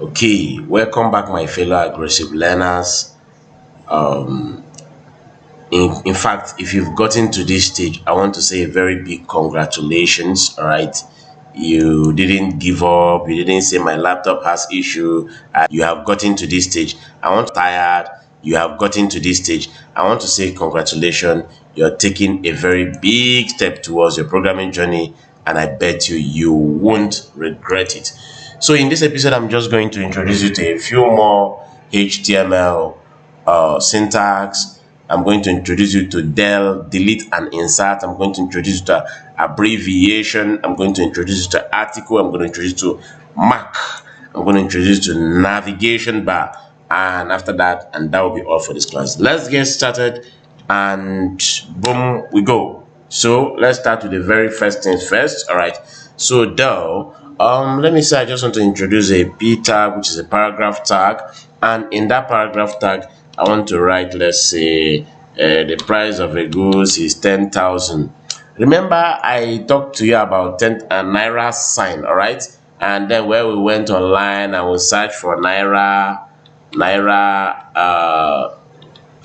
Okay, welcome back, my fellow aggressive learners. In fact, if you've gotten to this stage, I want to say a very big congratulations. All right, you didn't give up. You didn't say my laptop has issue. You have gotten to this stage. I want to tired. You have gotten to this stage. I want to say congratulations. You're taking a very big step towards your programming journey, and I bet you won't regret it. So in this episode, I'm just going to introduce you to a few more HTML syntax. I'm going to introduce you to del, delete, and insert. I'm going to introduce you to abbreviation. I'm going to introduce you to article. I'm going to introduce you to mark. I'm going to introduce you to navigation bar. And after that, and that will be all for this class. Let's get started, and boom, we go. So let's start with the very first things first. All right. So del. Let me say I just want to introduce a p tag, which is a paragraph tag, and in that paragraph tag, I want to write, let's say, the price of a goods is 10,000. Remember, I talked to you about 10 naira sign, all right? And then where we went online and we searched for naira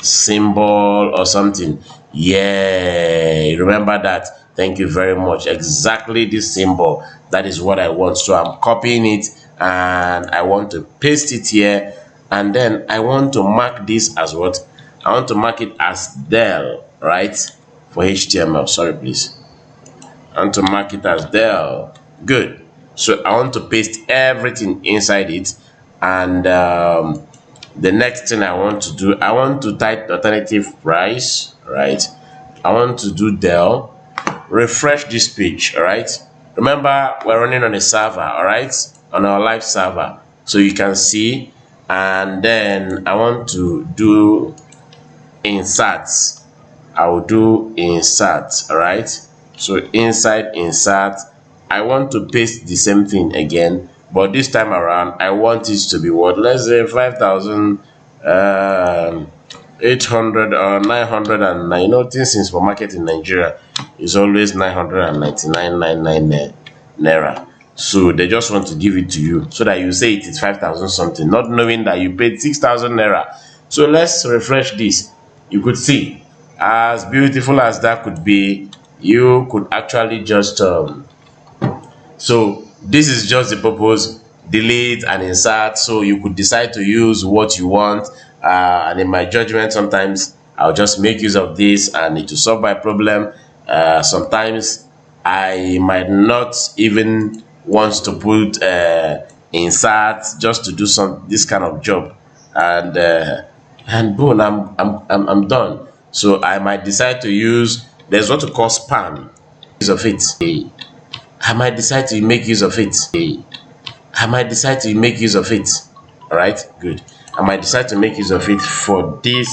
symbol or something. Yeah, remember that. Thank you very much. Exactly this symbol. That is what I want. So I'm copying it and I want to paste it here. And then I want to mark this as what? I want to mark it as del, right? For HTML. Sorry, please. I want to mark it as del. Good. So I want to paste everything inside it. And the next thing I want to do, I want to type alternative price, right? I want to do del. Refresh this page, all right? Remember, we're running on a server, all right? On our live server. So you can see. And then I want to do inserts. I will do insert, all right? So inside insert, I want to paste the same thing again, but this time around I want it to be what? Let's say 5,800 or 900, and you know, things in supermarket in Nigeria is always 999.99 naira. So they just want to give it to you so that you say it is 5,000 something, not knowing that you paid 6,000 naira. So let's refresh this. You could see, as beautiful as that could be, you could actually just so this is just the purpose, delete and insert. So you could decide to use what you want, and in my judgment, sometimes I'll just make use of this and it will solve my problem. Sometimes I might not even wants to put insert just to do this kind of job, and boom, I'm done. So I might decide to use, there's what to call span, use of it. I might decide to make use of it. I might decide to make use of it. All right, good. I might decide to make use of it for this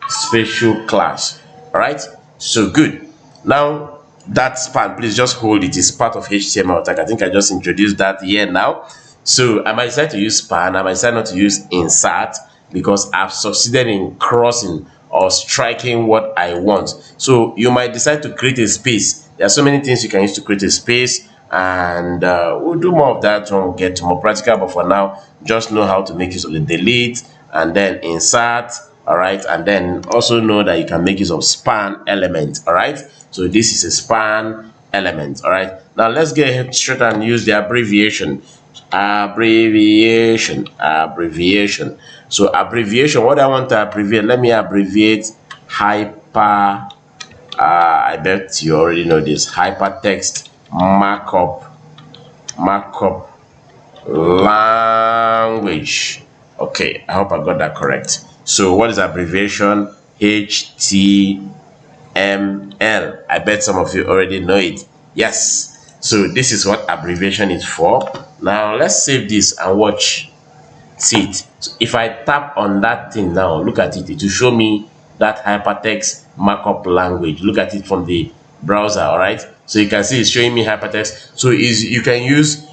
special class. All right, so good. Now that span, please just hold it. It's part of HTML tag. I think I just introduced that here now. So I might decide to use span. I might decide not to use insert because I've succeeded in crossing or striking what I want. So you might decide to create a space. There are so many things you can use to create a space, and we'll do more of that when we get to more practical. But for now, just know how to make use of the delete and then insert. All right, and then also know that you can make use of span element. All right. So this is a span element. All right. Now let's get straight and use the abbreviation. Abbreviation. So abbreviation. What I want to abbreviate? Let me abbreviate hyper. I bet you already know this. Hypertext markup language. Okay. I hope I got that correct. So what is abbreviation? HTML. I bet some of you already know it. Yes. So this is what abbreviation is for. Now let's save this and watch. See it. So if I tap on that thing now, look at it. It will show me that hypertext markup language. Look at it from the browser. All right. So you can see it's showing me hypertext. So you can use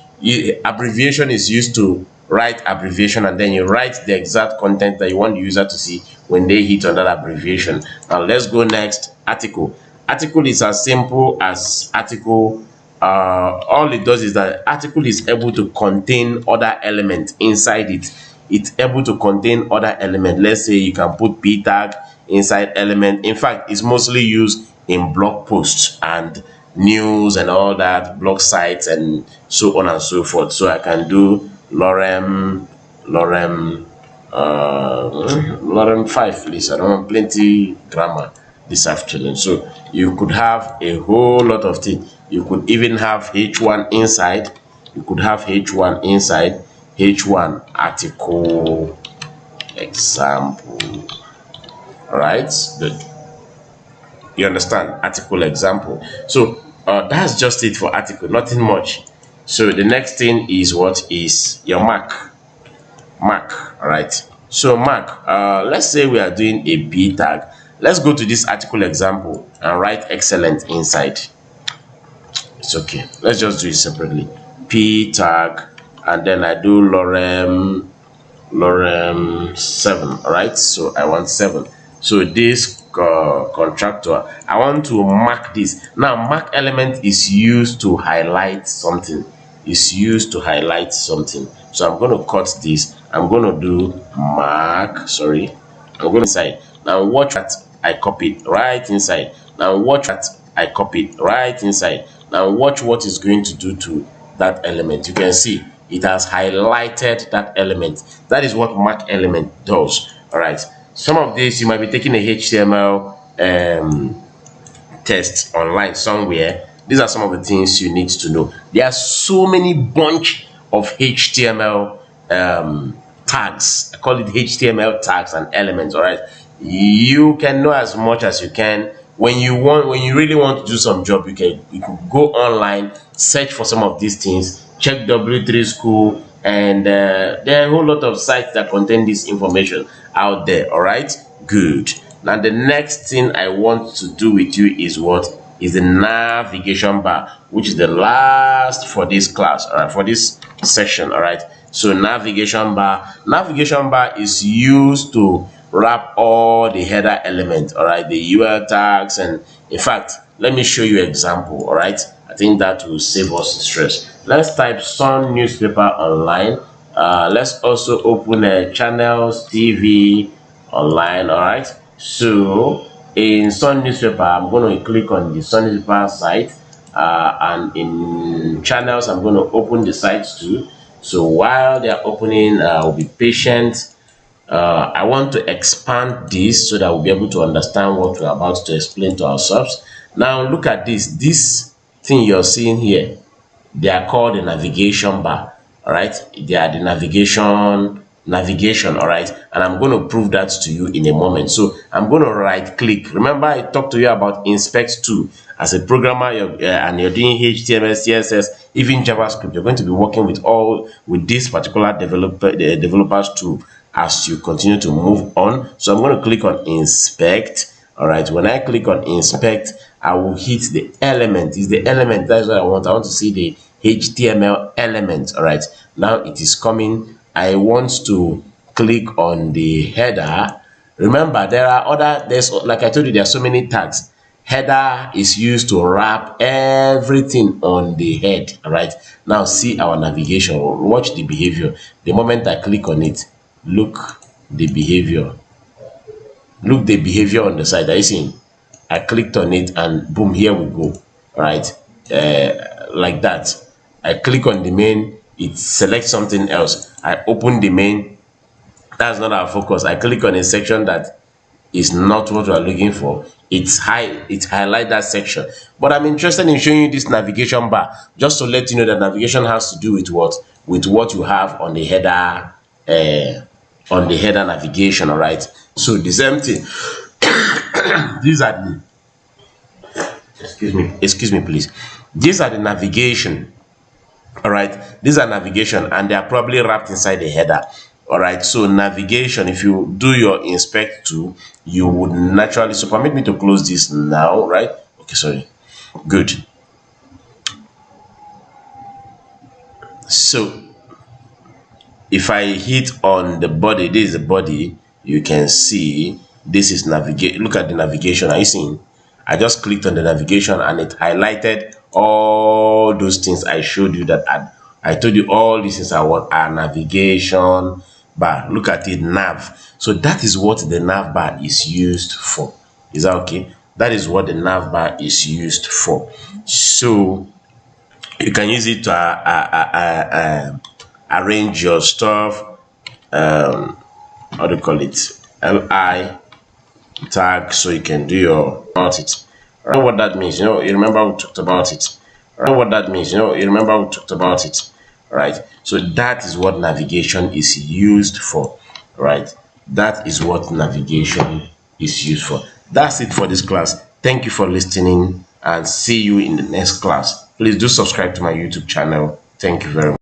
abbreviation is used to write abbreviation, and then you write the exact content that you want the user to see when they hit on that abbreviation. Now let's go next. Article. Article is as simple as article all it does is that article is able to contain other elements inside it. It's able to contain other elements. Let's say you can put p tag inside element. In fact, it's mostly used in blog posts and news and all that, blog sites and so on and so forth. So I can do lorem 5, please. I don't want plenty grammar this afternoon. So you could have a whole lot of things. You could even have h1 inside. You could have h1 inside. h1 article example. All right, good. You understand? Article example. So that's just it for article, nothing much. So the next thing is what is your mark. All right. So mark, let's say we are doing a p tag. Let's go to this article example and write excellent inside. It's okay. Let's just do it separately. P tag, and then I do lorem 7. All right. So I want 7. So this contractor, I want to mark this. Now mark element is used to highlight something. So I'm going to cut this. I'm going to do mark. Sorry, I'm going inside. Now watch that I copy right inside. Now watch that I copy right inside. Now watch what it's going to do to that element. You can see it has highlighted that element. That is what mark element does. All right. Some of this you might be taking a HTML test online somewhere. These are some of the things you need to know. There are so many bunch of HTML tags. I call it HTML tags and elements. All right, you can know as much as you can. When you really want to do some job, you can go online, search for some of these things, check W3 School, and there are a whole lot of sites that contain this information out there. All right, good. Now the next thing I want to do with you is what is the navigation bar, which is the last for this class. All right, for this session. All right, so navigation bar is used to wrap all the header elements. All right, the URL tags, and in fact, let me show you an example. All right, I think that will save us stress. Let's type Sun newspaper online. Let's also open a channels TV online. All right, so in Sun newspaper, I'm going to click on the Sun newspaper site, and in channels, I'm going to open the sites too. So while they are opening, I'll be patient. I want to expand this so that we'll be able to understand what we're about to explain to ourselves. Now look at this thing you're seeing here. They are called the navigation bar. All right, they are the navigation. All right, and I'm going to prove that to you in a moment. So I'm going to right click. Remember I talked to you about inspect tool. As a programmer, and you're doing HTML, CSS, even JavaScript, you're going to be working with this particular developers tool as you continue to move on. So I'm going to click on inspect. All right, when I click on inspect, I will hit the element. Is the element, that's what I want. I want to see the HTML element. All right, now it is coming. I want to click on the header. Remember, there's like I told you, there are so many tags. Header is used to wrap everything on the head. All right, now see our navigation. Watch the behavior. The moment I click on it, look the behavior. Look the behavior on the side. Are you seeing? I clicked on it and boom, here we go. All right, like that. I click on the main, it selects something else. I open the main. That's not our focus. I click on a section that is not what we are looking for. It highlight that section. But I'm interested in showing you this navigation bar just to let you know that navigation has to do with what you have on the header navigation. All right, so the same thing. These are the excuse me please, these are the navigation. All right, these are navigation and they are probably wrapped inside the header. All right, so navigation, if you do your inspect tool, you would naturally, so permit me to close this now, right? Okay, sorry, good. So if I hit on the body, this is the body, you can see this is navigate. Look at the navigation. Are you seeing? I just clicked on the navigation and it highlighted all those things I showed you that I told you all these things are what are navigation bar. Look at it, nav. So that is what the nav bar is used for. Is that okay? That is what the nav bar is used for. So you can use it to arrange your stuff. How do you call it? Li tag, so you can do your about it. Right? What that means, you remember we talked about it. Right? What that means, you remember we talked about it. Right? So that is what navigation is used for. Right? That is what navigation is used for. That's it for this class. Thank you for listening and see you in the next class. Please do subscribe to my YouTube channel. Thank you very much.